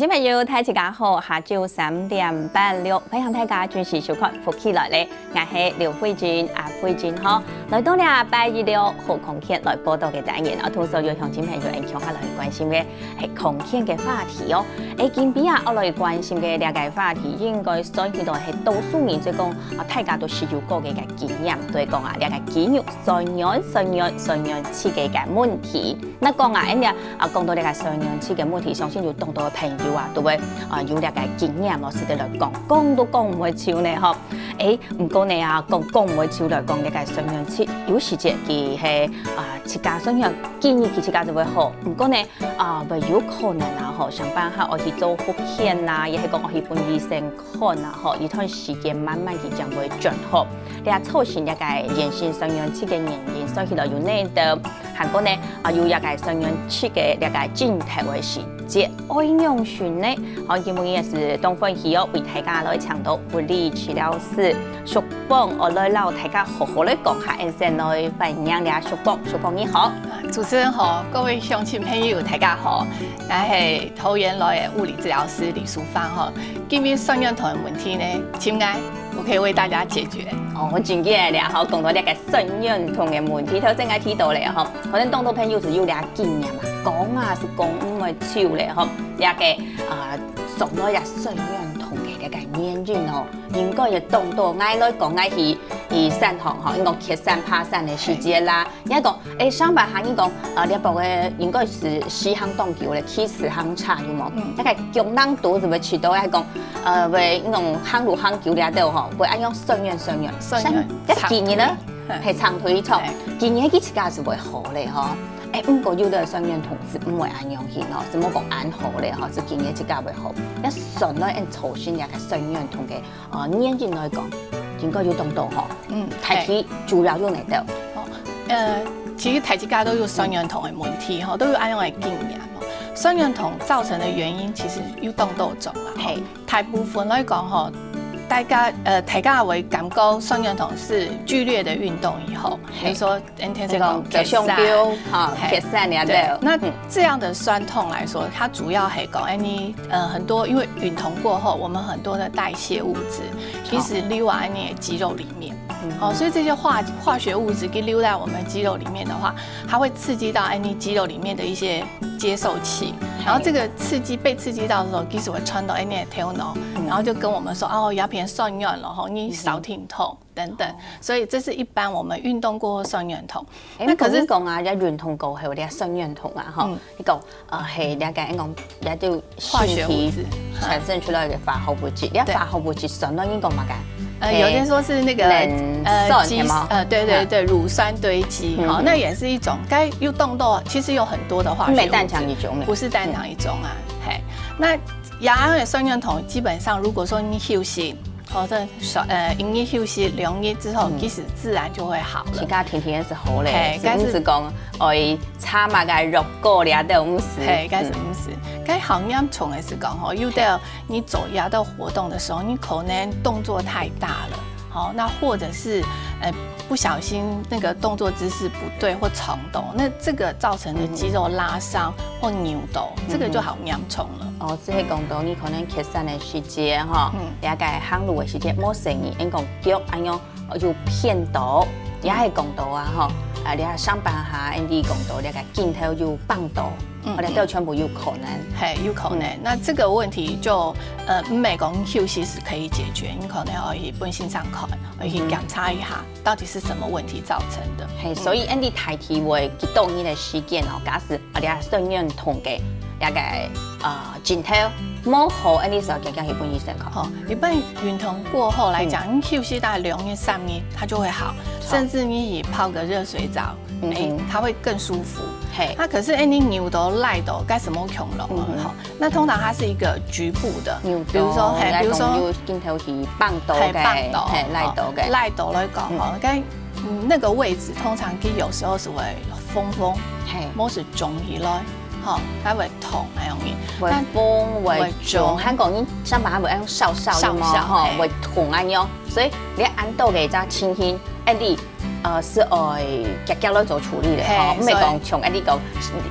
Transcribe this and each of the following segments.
众朋友，大家好，下晝3:36，歡迎大家準時收看《福氣來咧》，我係劉慧君，慧君好，來到了8月6號空氣來報道嘅單元，同所有鄉親朋友嚟向下來關心嘅係空氣嘅話題哦。今邊我來關心嘅兩個話題，應該所見到係多數人即講大家都是有過嘅經驗，對講兩個肌肉痠癢刺激嘅問題。那講講到兩個痠癢刺激嘅問題，相信有當多嘅朋友都會有兩個經驗咯，是得來講都講唔會笑呢嗬。唔過呢講唔會笑來講兩個痠癢刺，有時節佢係自家痠癢，建議佢自家就會好。唔過呢會有可能嗬，上班下我去做復健啊，亦係講我去幫醫生看啊，嗬，一段時間慢慢佢將會轉好。你啊造成一個炎性痠癢刺嘅原因，所以就有呢度韓國呢有一個痠癢刺嘅一個檢查嘅時節，愛用選呢，今日也是東方醫藥為大家來倡導物理治療師淑芳，我來老大家好好來講下，先來分享下淑芳你好，主持人好，各位鄉親朋友大家好，我係桃園來嘅物理治療師李淑芳哈，今日痠癢痛嘅問題呢，請愛我可以為大家解決。我真嘅咧，講到呢個痠癢痛嘅問題，頭先我提到咧，可能當到朋友就有啲經驗啊，講是講唔會笑咧，呢個上來也痠癢痛嘅呢個原因應該要當到愛來講愛去上堂應該揭山爬山嘅時節啦，一個上班下應講呢部嘅應該是4項動球咧，起4項差有冇？一個強人多就會知道係講為那種行路行久了都會按用痠癢，一建議呢係長腿操，建議佢自家就會好咧唔過有的痠癢痛是唔會按用去怎麼講按好咧是建議自家會好。一純來按操心兩個痠癢痛嘅原因來講，應該要當到大體主要用嚟到。其實大家都有痠癢痛嘅問題都有按用嘅經驗。痠癢痛造成的原因其實有當多種啦，大部分來講大家會感覺痠癢痛是劇烈的運動以後，比如說這個鐵三那這樣的痠痛來說，它主要係講你很多，因為運動過後，我們很多的代謝物質其實lưu在你的肌肉裡面，所以這些化學物質給lưu在我們肌肉裡面的話，它會刺激到你肌肉裡面的一些接受器，然後這個被刺激到的時候，其實會傳到你的頭腦，然後就跟我們說鴉片痠癢了，你少挺痛等等，所以這是一般我們運動過後痠癢痛。那可是講一運動過後有啲痠癢痛呢個係兩個一啲化學物質產生出來嘅化學物質，啲化學物質痠癢應該乜嘅？有些說是那個對，乳酸堆積，那也是一種。該有動到，其實有很多的化學物質，不是單講一種啊。那痢嘅痠癢痛，基本上如果說你休息，或者因你休息2日之後，其實自然就會好了。自家天天是好咧，唔是講炒埋個肉過了都唔是。該是唔是？該好嚴重的是講有的你走牙道活動的時候，你可能動作太大了，那或者是不小心那個動作姿勢不對或衝動，那這個造成的肌肉拉傷或扭到，這個就好嚴重了。即係講到你可能揭山的時節一個行路的時節，冇生意，因講腳按樣就偏倒，也係講到你係上班下，你講到你個鏡頭就放倒，我哋都全部有可能，有可能。那這個問題就唔係講休息是可以解決，你可能要去本身上看，要去檢查一下到底是什麼問題造成的。所以你大體會幾多年的時間假使我哋痠癢痛嘅一個鏡頭冇好，你時候更加去本醫生看。一般運動過後來講，你休息大概2日3日，它就會好，甚至你泡個熱水澡，它會更舒服。那可是你扭到賴到該什麼恐龍那通常它是一個局部的，比如說鏡頭是放倒嘅，賴到來講該那個位置通常佢有時候是會風，冇是腫起來。吼，它会痛那样嘅。會風會重，香港人上班會用少的嘛，吼，會痛安樣，所以你按到嘅只情形，你是愛夾夾來做處理嘅，吼，唔係講從你講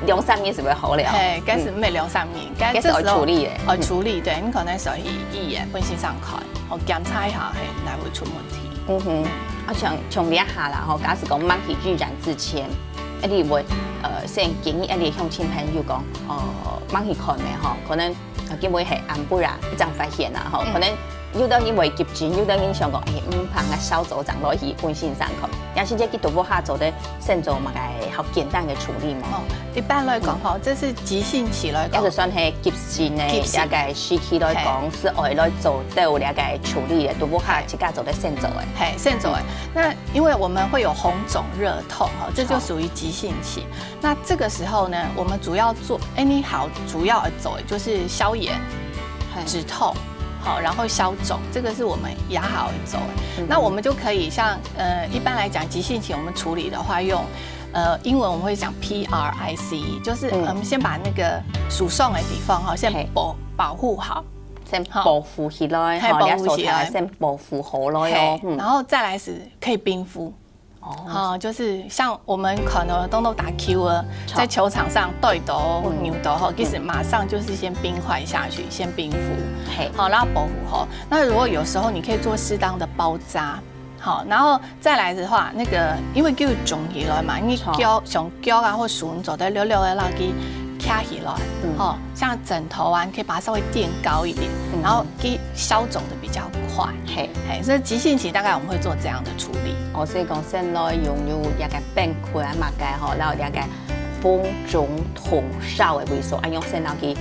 2-3年是會好了，係，嗰時唔係2-3年，嗰時愛處理嘅，愛處理，對，你可能需要醫院本身上看，我檢查一下係唔會出問題。嗯哼，從你一下啦，吼，假使講晚期預染之前，你會先建議你向親朋友講，晚期看咩，吼，可能基本係暗部啊，一陣發現啊，吼，可能。有的人會急診，有的人想講，怕我小組長落去本身上看，也是這個都不下做的，先做嘛個好簡單的處理嘛。一般來講，吼，這是急性期來講，也就算係急性的，也個時期來講，是愛來做到也個處理的，都不下自家做的先做的。係先做的。那因為我們會有紅腫熱痛，哈，這就屬於急性期。那這個時候呢，我們主要做，你好，主要做的就是消炎、止痛。好，然後消腫，這個是我們牙好做的。那我們就可以像一般來講急性期我們處理的話用英文我們會講 PRICE， 就是我們先把那個輸送的地方哈先保護好，先保護起來，保護起來，先保護好咯喲。然後再來是可以冰敷。哦，就是像我們可能都打 Q 了，在球場上對到扭到後，其實馬上就是先冰塊下去，先冰敷，好，然後保護好。那如果有時候你可以做適當的包紮，好，然後再來的話，那個因為叫腫起來嘛，你腳像腳啊或手做得溜溜的那個卡起來，哦，像枕頭啊，你可以把它稍微墊高一點，然後給消腫的比較快。所以急性期大概我們會做這樣的處理。所以講先來用一個冰塊啊嘛嘅，吼，然後一個風腫痛少嘅為數，按用先攞去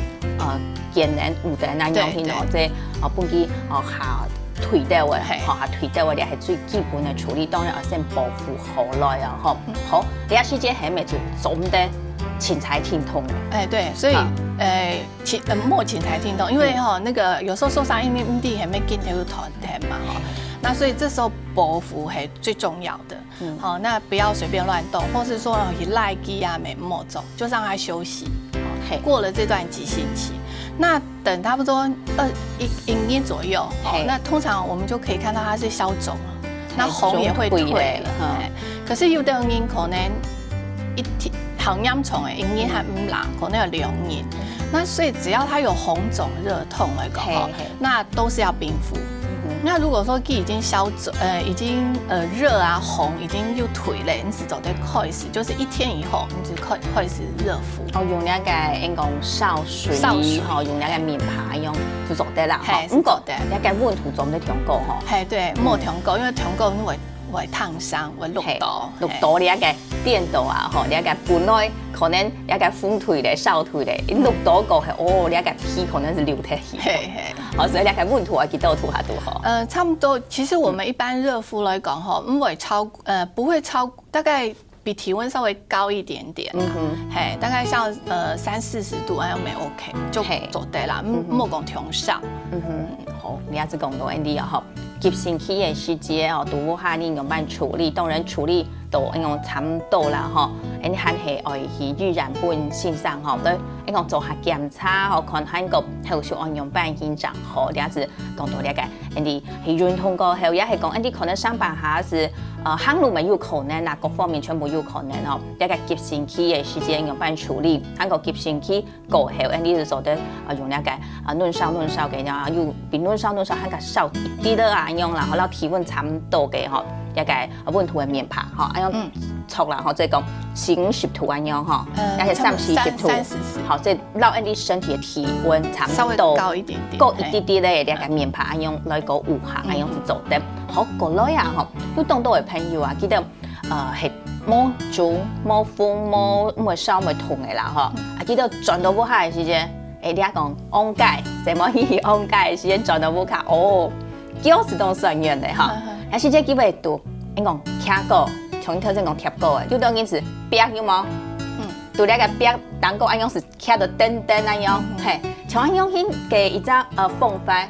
健能有得那樣去攞，即本機下推掉嘅，下推掉嘅，你係最基本嘅處理。當然先保護好來啊，吼，好，你一時間係咪就總得淺才聽痛的？對，所以莫淺才聽痛，因為那個有時候受傷，因為地還沒見到團體嘛，那所以這時候保護係最重要的。好，那不要隨便亂動，或是說去賴機啊，沒莫走，就讓它休息。過了這段急性期，那等差不多1年左右，那通常我們就可以看到它是消腫了，那紅也會退了。可是有的人可能好嚴重嘅，1年還唔難，可能有2年。那所以只要它有紅腫熱痛來講，那都是要冰敷。那如果說已經消腫，已經熱啊紅，已經又退了，你是走得開始，就是1天以後，你就開始熱敷。用那個應講少水，用那個棉帕用就做得啦。唔覺得，那個溫度做得調高吼。對，莫調高，因為調高會燙傷，會綠到你一個電到啊，吼，你一個本來可能一個風退咧、燒退咧，你綠到個係你一個皮可能是流體皮。好，所以你一個溫度啊，幾多度下度好？差不多。其實我們一般熱敷來講，哈，不會超，大概比體溫稍微高一點點。大概像30-40度咁樣咪 OK， 就做得啦，莫講調燒。好，你也是講到 Andy 啊，吼。急性期嘅時節哦，都下你用辦處理，當然處理到用差唔多啦，吼，你還係愛去預染本身上吼，對，你講做下檢查，吼，看韓國後續按用辦現場，好，你也是講到呢個，你係認同過後，也係講你可能上班下是行路咪有可能啊，各方面全部有可能吼，一個急性期嘅時節用辦處理，韓國急性期過後，你就做得用呢個暖燒嘅，然後又比暖燒韓國少一啲啦。用啦，然後體溫差唔多嘅嗬，一個溫度嘅棉帕嗬，咁樣搓啦，即係講40度咁樣嗬，而且30度，好，即係讓你身體嘅體溫差唔多高一點點，高一啲啲咧，一個棉帕咁樣來個護下，咁樣去做得。好過來啊嗬，有當到嘅朋友啊，記得係冇腫、冇風、冇燒、冇痛嘅啦嗬，啊記得轉到屋下嘅時間，你一講安解，什麼意義安解嘅時間轉到屋下哦。腳是當上樣嘅哈，有時隻幾位度，你講貼過，像你頭先講貼過嘅，有當然是壁有冇？度呢個壁，當個安樣是貼到釘釘安樣，係，像安樣去嘅一隻縫塊，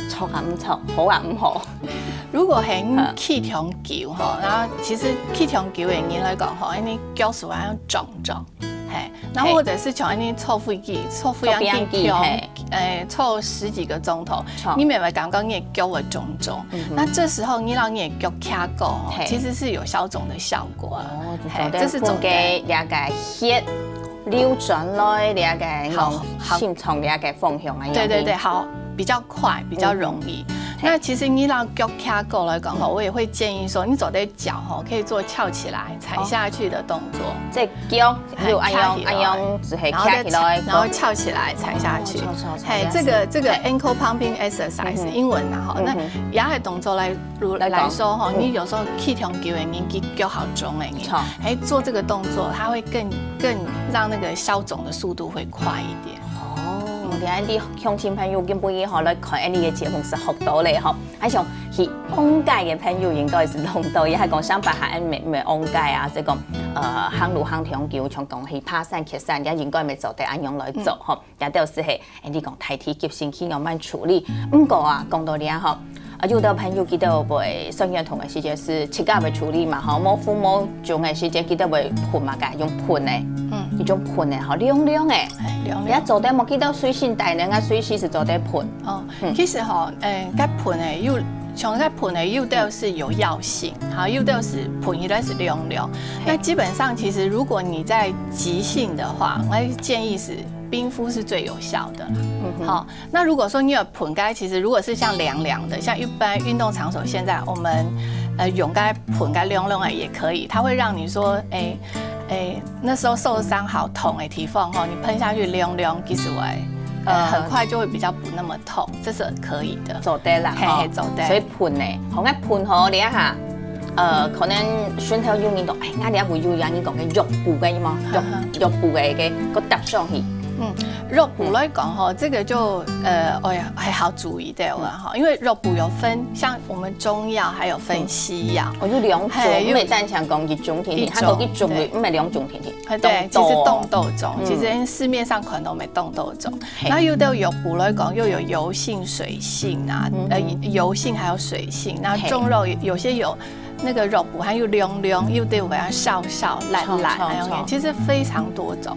錯啊唔錯，好啊唔好。如果係氣條橋嗬，然後其實氣條橋嘅人來講嗬，你腳是會咁腫，然后或者是像你抽飞机抽10几个钟头，你没有感觉你的脚会肿肿，那这时候你让你的脚卡够，其实是有消肿的效果啊。这是做给了解血流转来了解心从了解方向啊。对，好，比较快，比较容易。那其实你让脚卡够来讲我也会建议说，你走的脚可以做翘起来、踩下去的动作。这脚就按用只是卡起来，然后翘起来踩下去。这个 ankle pumping exercise 英文啊那也系动作来说你有时候气长久的年纪脚好肿的，做这个动作，它会更让那个消肿的速度会快一点。安啲乡亲朋友根本也来看安啲嘅节目是学到咧还像去往界嘅朋友应该是弄到，也系讲想办法安咩往界啊，即讲行路行长久，像讲去爬山、骑山，也应该咪做得安样来做也都是系安啲讲太体急性期慢慢处理。不过啊，讲到了有的朋友记得会双眼痛的时间是膝盖会处理嘛冇父母种的时间记得会喷嘛用喷的，一种喷的凉凉的。你做得冇记得水性大人啊，水性是做得喷。其实该喷的又像该喷的又都是有药性，又都是喷起来是凉凉。那基本上其实如果你在急性的话，我建议是冰敷是最有效的。好，那如果说你有喷该，其实如果是像凉凉的，像一般运动场所现在我们用该喷该凉凉的也可以，它会让你说那时候受伤好痛的地方你喷下去凉凉，其实很快就会比较不那么痛，这是可以的。做得啦，做得。所以喷呢，爱喷你一下。可能身體有運動，我哋會要人講嘅肉部嘅嘛，肉部嘅個搭上去。肉补来讲这个就还好注意的因为肉补有分，像我们中药还有分西药，有两种，唔係單講講一種甜甜，它有一種唔係兩種甜甜。對，其實凍豆種，其實市面上可能都沒凍豆種。然後有的有補來講，又有油性、水性啊，油性還有水性。然後中肉有些有那個肉補，還有涼涼，有的會燒燒、爛爛，其實非常多種。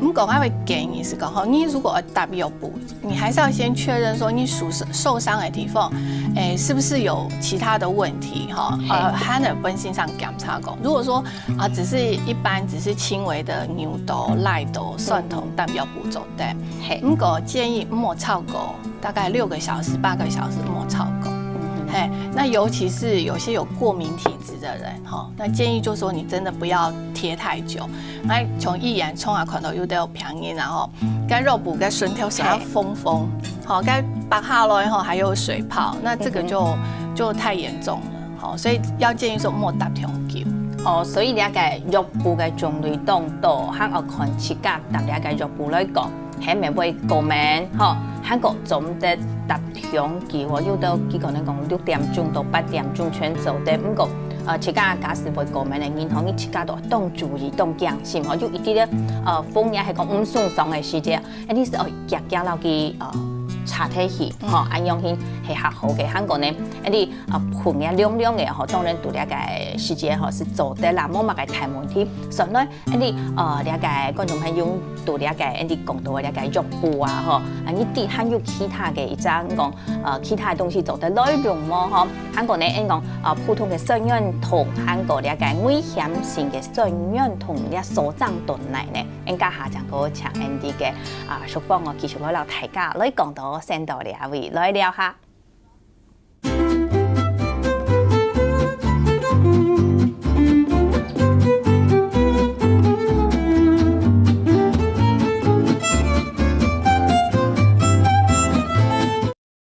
唔講還會建議是講，你如果搭肉補，你還是要先確認說你受傷的地方，是不是有其他的問題還有本身上檢查過。如果說只是一般只是輕微的牛痘、賴痘、蒜頭，但比較補做的，唔過建議莫超過大概6個小時、8個小時莫超過。那尤其是有些有過敏體質的人，那建議就是說你真的不要貼太久。從一眼衝看到有得有便宜，然後該肉補該順條是要封，該拔下來還有水泡，那這個就太嚴重了，所以要建議說莫搭長久。所以了解肉補嘅種類當多，喺我看設計搭了解肉補來講，係咪會過敏？喺個總的搭長久，有到幾個人講6點鐘到8點鐘全做得，不過設計假使會過敏嘅銀行，你設計都當注意當驚心，有一啲咧風險係講唔順爽嘅時節，你是夾落去查體去，安樣去係較好嘅。香港呢，你噴嘅涼涼嘅，當然都了解時節是做得啦，冇乜嘅大問題。所以你了解觀眾朋友都了解，你講到了解肉補啊，你啲還有其他嘅一張講其他嘅東西做得內容麼？香港呢，講普通嘅雙眼痛，香港了解危險性嘅雙眼痛嘅所長段嚟呢，應該下陣個請啲嘅淑芳繼續來大家來講到。先到兩位來聊下。